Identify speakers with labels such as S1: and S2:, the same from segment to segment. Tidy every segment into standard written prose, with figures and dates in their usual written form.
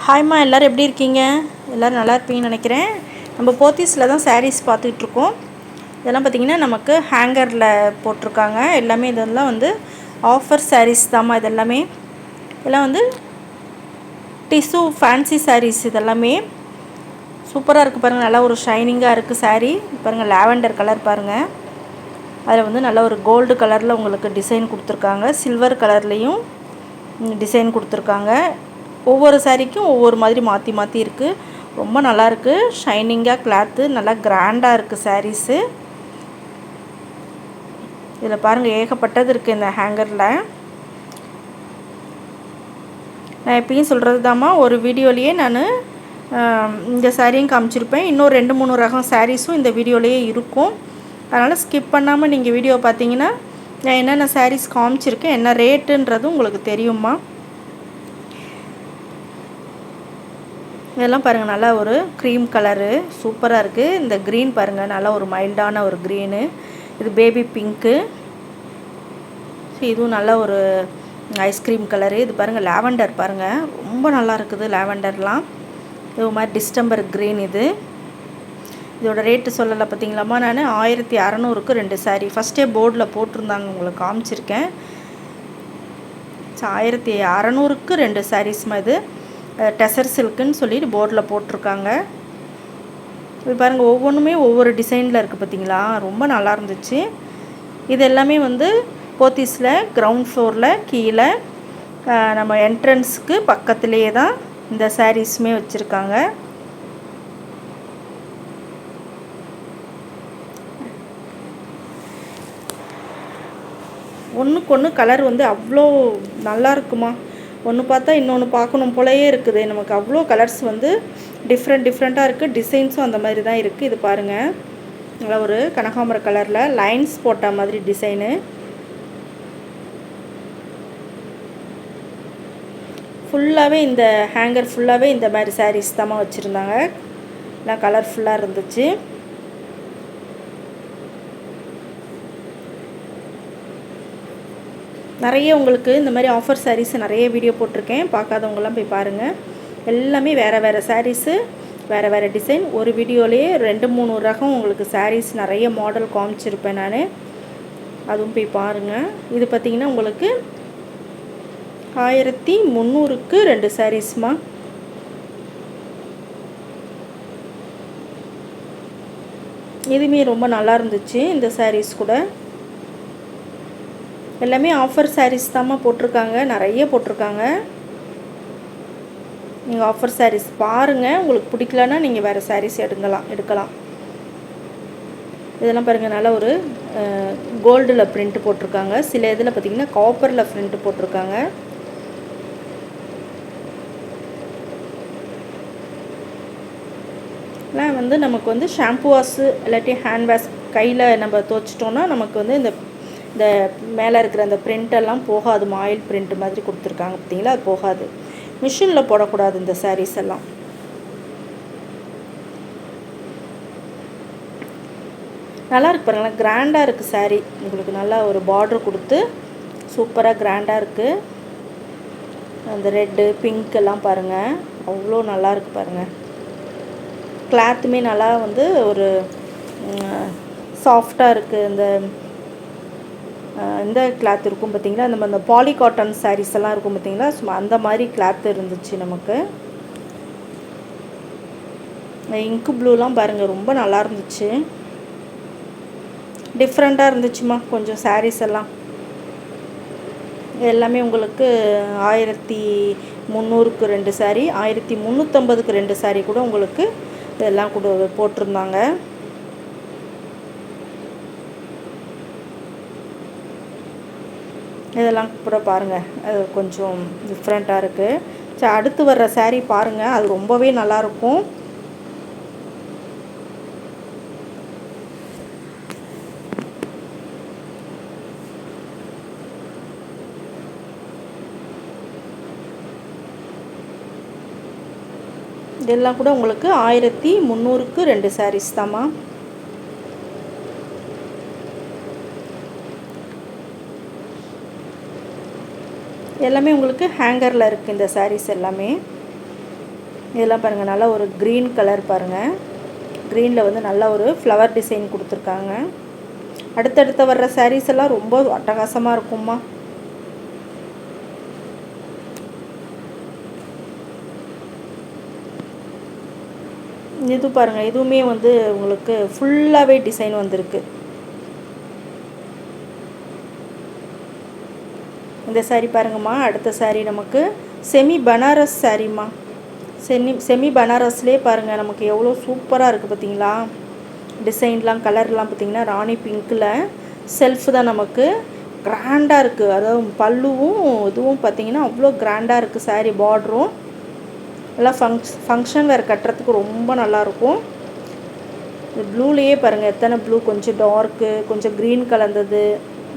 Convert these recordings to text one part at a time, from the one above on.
S1: ஹாய்மா, எல்லோரும் எப்படி இருக்கீங்க? எல்லோரும் நல்லா இருப்பீங்கன்னு நினைக்கிறேன். நம்ம போத்தீஸில் தான் சாரீஸ் பார்த்துட்ருக்கோம். இதெல்லாம் பார்த்திங்கன்னா நமக்கு ஹேங்கரில் போட்டிருக்காங்க. எல்லாமே இதெல்லாம் வந்து ஆஃபர் சாரீஸ் தாம்மா. இதெல்லாம் வந்து டிஷ்யூ ஃபேன்சி சாரீஸ். இதெல்லாமே சூப்பராக இருக்குது பாருங்கள். நல்லா ஒரு ஷைனிங்காக இருக்குது சாரீ. பாருங்கள், லாவெண்டர் கலர் பாருங்கள். அதில் வந்து நல்ல ஒரு கோல்டு கலரில் உங்களுக்கு டிசைன் கொடுத்துருக்காங்க. சில்வர் கலர்லேயும் டிசைன் கொடுத்துருக்காங்க. ஒவ்வொரு சாரீக்கும் ஒவ்வொரு மாதிரி மாற்றி மாற்றி இருக்குது. ரொம்ப நல்லாயிருக்கு. ஷைனிங்காக கிளாத்து நல்லா கிராண்டாக இருக்குது சாரீஸு. இதில் பாருங்கள், ஏகப்பட்டது இருக்குது இந்த ஹேங்கரில். நான் எப்பயும் சொல்கிறது தாம்மா, ஒரு வீடியோலேயே நான் இந்த சாரியும் காமிச்சிருப்பேன். இன்னும் 2-3 ரகம் சாரீஸும் இந்த வீடியோலேயே இருக்கும். அதனால் ஸ்கிப் பண்ணாமல் நீங்கள் வீடியோ பார்த்தீங்கன்னா நான் என்னென்ன சாரீஸ் காமிச்சிருக்கேன், என்ன ரேட்டுன்றது உங்களுக்கு தெரியுமா. இதெல்லாம் பாருங்கள், நல்லா ஒரு க்ரீம் கலரு சூப்பராக இருக்குது. இந்த க்ரீன் பாருங்கள், நல்லா ஒரு மைல்டான ஒரு க்ரீனு. இது பேபி பிங்க்கு. இதுவும் நல்ல ஒரு ஐஸ்கிரீம் கலரு. இது பாருங்கள், லாவெண்டர் பாருங்கள், ரொம்ப நல்லா இருக்குது லாவெண்டர்லாம். இது மாதிரி டிஸ்டம்பர் க்ரீன். இதோட ரேட்டு சொல்லலை பார்த்தீங்களாம்மா. நான் 1600க்கு 2 சாரீ ஃபஸ்ட்டே போர்டில் போட்டிருந்தாங்க, உங்களுக்கு காமிச்சிருக்கேன். 1600க்கு 2 சாரீஸ்மா. இது டெசர் சில்க்குன்னு சொல்லிட்டு போர்டில் போட்டிருக்காங்க. இது பாருங்கள், ஒவ்வொன்றுமே ஒவ்வொரு டிசைனில் இருக்குது பார்த்தீங்களா. ரொம்ப நல்லா இருந்துச்சு. இது எல்லாமே வந்து போத்தீஸில் கிரவுண்ட் ஃப்ளோரில் கீழே நம்ம என்ட்ரன்ஸுக்கு பக்கத்துலேயே தான் இந்த சாரீஸுமே வச்சுருக்காங்க. ஒன்றுக்கு ஒன்று கலர் வந்து அவ்வளோ நல்லா இருக்குமா. ஒன்று பார்த்தா இன்னொன்று பார்க்கணும் போலயே இருக்குது. நமக்கு அவ்வளோ கலர்ஸ் வந்து டிஃப்ரெண்ட்டாக இருக்குது. டிசைன்ஸும் அந்த மாதிரி தான் இருக்குது. இது பாருங்கள், நல்லா ஒரு கனகாம்பர கலரில் லைன்ஸ் போட்ட மாதிரி டிசைனு. ஃபுல்லாகவே இந்த ஹேங்கர் ஃபுல்லாகவே இந்த மாதிரி சாரீஸ் தான் வச்சுருந்தாங்க. எல்லாம் கலர்ஃபுல்லாக இருந்துச்சு. நிறைய உங்களுக்கு இந்த மாதிரி ஆஃபர் சாரீஸ் நிறைய வீடியோ போட்டிருக்கேன். பார்க்காதவங்களாம் போய் பாருங்கள். எல்லாமே வேறு சாரீஸு, வேறு டிசைன். ஒரு வீடியோலேயே 2-3 ரகம் உங்களுக்கு சாரீஸ் நிறைய மாடல் காமிச்சிருப்பேன் நான். அதுவும் போய் பாருங்கள். இது பார்த்திங்கன்னா உங்களுக்கு 1300க்கு 2 சாரீஸ்மா. இதுவுமே ரொம்ப நல்லா இருந்துச்சு. இந்த சாரீஸ் கூட எல்லாமே ஆஃபர் சாரீஸ் தாம்மா போட்டிருக்காங்க. நிறைய போட்டிருக்காங்க. நீங்கள் ஆஃபர் சாரீஸ் பாருங்கள். உங்களுக்கு பிடிக்கலன்னா நீங்கள் வேறு சாரீஸ் எடுக்கலாம். இதெல்லாம் பாருங்கள், நல்ல ஒரு கோல்டில் பிரிண்ட் போட்டிருக்காங்க. சில இதில் பார்த்திங்கன்னா காப்பரில் பிரிண்ட் போட்டிருக்காங்க. எல்லாம் வந்து நமக்கு வந்து ஷாம்பு வாஷு இல்லாட்டி ஹேண்ட் வாஷ் கையில் நம்ம துவைச்சிட்டோன்னா நமக்கு வந்து இந்த மேலே இருக்கிற அந்த பிரிண்டெல்லாம் போகாது. ஆயில் பிரிண்ட் மாதிரி கொடுத்துருக்காங்க பார்த்தீங்களா, அது போகாது. மிஷினில் போடக்கூடாது இந்த சாரீஸ் எல்லாம். நல்லா இருக்கு பாருங்களேன், கிராண்டாக இருக்குது சாரீ. உங்களுக்கு நல்லா ஒரு பார்டர் கொடுத்து சூப்பராக கிராண்டாக இருக்குது. அந்த ரெட்டு பிங்க் எல்லாம் பாருங்கள், அவ்வளோ நல்லா இருக்குது பாருங்கள். கிளாத்துமே நல்லா வந்து ஒரு சாஃப்டாக இருக்குது. இந்த கிளாத் இருக்கும் பார்த்திங்களா, அந்த பாலி காட்டன் சாரீஸ் எல்லாம் இருக்கும் பார்த்திங்களா, சும்மா அந்த மாதிரி கிளாத் இருந்துச்சு நமக்கு. இங்கு ப்ளூலாம் பாருங்கள், ரொம்ப நல்லா இருந்துச்சு. டிஃப்ரெண்ட்டாக இருந்துச்சுமா கொஞ்சம் சாரீஸ் எல்லாம். எல்லாமே உங்களுக்கு 1300க்கு 2 சாரீ, 1350க்கு 2 சாரீ கூட உங்களுக்கு இதெல்லாம் கூட போட்டிருந்தாங்க. இதெல்லாம் கூட பாருங்கள், அது கொஞ்சம் டிஃப்ரெண்ட்டாக இருக்குது. சரி, அடுத்து வர்ற சாரீ பாருங்கள், அது ரொம்பவே நல்லாயிருக்கும். இதெல்லாம் கூட உங்களுக்கு 1300க்கு 2 சாரீஸ் தாம்மா. எல்லாமே உங்களுக்கு ஹேங்கரில் இருக்குது இந்த சாரீஸ் எல்லாமே. இதெல்லாம் பாருங்கள், நல்லா ஒரு க்ரீன் கலர் பாருங்கள். க்ரீனில் வந்து நல்ல ஒரு ஃப்ளவர் டிசைன் கொடுத்துருக்காங்க. அடுத்தடுத்து வர்ற சாரீஸ் எல்லாம் ரொம்ப அட்டகாசமாக இருக்கும்மா. இது பாருங்கள், இதுவுமே வந்து உங்களுக்கு ஃபுல்லாகவே டிசைன் வந்திருக்கு. இந்த சாரீ பாருங்கம்மா. அடுத்த சாரீ நமக்கு செமி பனாரஸ் சாரீம்மா. செமி பனாரஸ்லேயே பாருங்கள், நமக்கு எவ்வளோ சூப்பராக இருக்குது பார்த்தீங்களா. டிசைன்லாம் கலர்லாம் பார்த்திங்கன்னா ராணி பிங்க்கில் செல்ஃப் தான் நமக்கு கிராண்டாக இருக்குது. அதாவது பல்லுவும் இதுவும் பார்த்திங்கன்னா அவ்வளோ கிராண்டாக இருக்குது. சாரீ பார்டரும் எல்லாம் ஃபங்க்ஷன் வேறு கட்டுறதுக்கு ரொம்ப நல்லாயிருக்கும். இந்த ப்ளூலேயே பாருங்கள் எத்தனை ப்ளூ, கொஞ்சம் டார்க்கு, கொஞ்சம் க்ரீன் கலந்தது,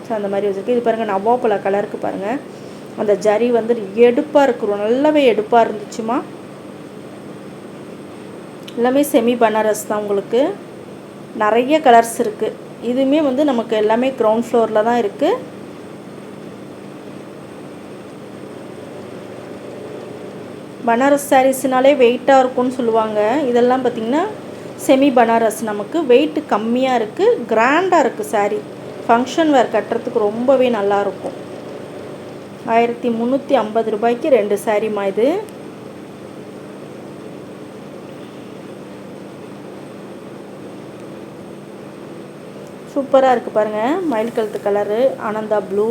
S1: ஸோ அந்த மாதிரி வச்சுருக்கு. இது பாருங்கள் நவாப்பழ கலருக்கு பாருங்கள், அந்த ஜரி வந்து எடுப்பாக இருக்கிறோம், நல்லாவே எடுப்பாக இருந்துச்சுமா. எல்லாமே செமி பனாரஸ் தான். உங்களுக்கு நிறைய கலர்ஸ் இருக்குது. இதுவுமே வந்து நமக்கு எல்லாமே கிரவுண்ட் ஃப்ளோரில் தான் இருக்குது. பனாரஸ் சாரீஸ்னாலே வெயிட்டாக இருக்கும்னு சொல்லுவாங்க. இதெல்லாம் பார்த்திங்கன்னா செமி பனாரஸ், நமக்கு வெயிட் கம்மியாக இருக்குது, கிராண்டாக இருக்குது சாரீ. ஃபங்க்ஷன் வேர் கட்டுறதுக்கு ரொம்பவே நல்லாயிருக்கும். 1350 ரூபாய்க்கு 2 சாரீமா இது. சூப்பராக இருக்குது பாருங்கள். மயில் கழுத்து கலரு, ஆனந்தா ப்ளூ,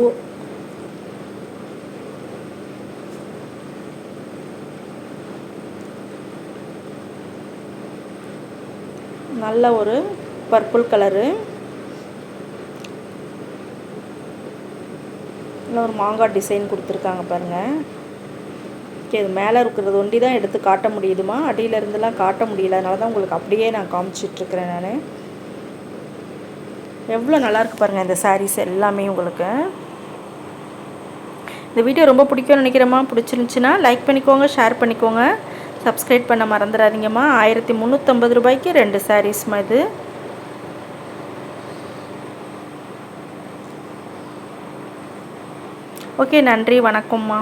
S1: நல்ல ஒரு பர்பிள் கலரு, இன்னும் ஒரு மாங்காய் டிசைன் கொடுத்துருக்காங்க பாருங்கள். ஓகே, இது மேலே இருக்கிறது ஒண்டி தான் எடுத்து காட்ட முடியுதுமா, அடியிலேருந்துலாம் காட்ட முடியல. அதனால தான் உங்களுக்கு அப்படியே நான் காமிச்சிட்ருக்கிறேன். நான் எவ்வளோ நல்லாயிருக்கு பாருங்கள் இந்த சாரீஸ் எல்லாமே. உங்களுக்கு இந்த வீடியோ ரொம்ப பிடிக்கும்னு நினைக்கிறேம்மா. பிடிச்சிருந்துச்சின்னா லைக் பண்ணிக்கோங்க, ஷேர் பண்ணிக்கோங்க, சப்ஸ்கிரைப் பண்ண மறந்துடாதீங்கம்மா. 1350 ரூபாய்க்கு 2 சாரீஸ்மா இது. ஓகே, நன்றி, வணக்கம்மா.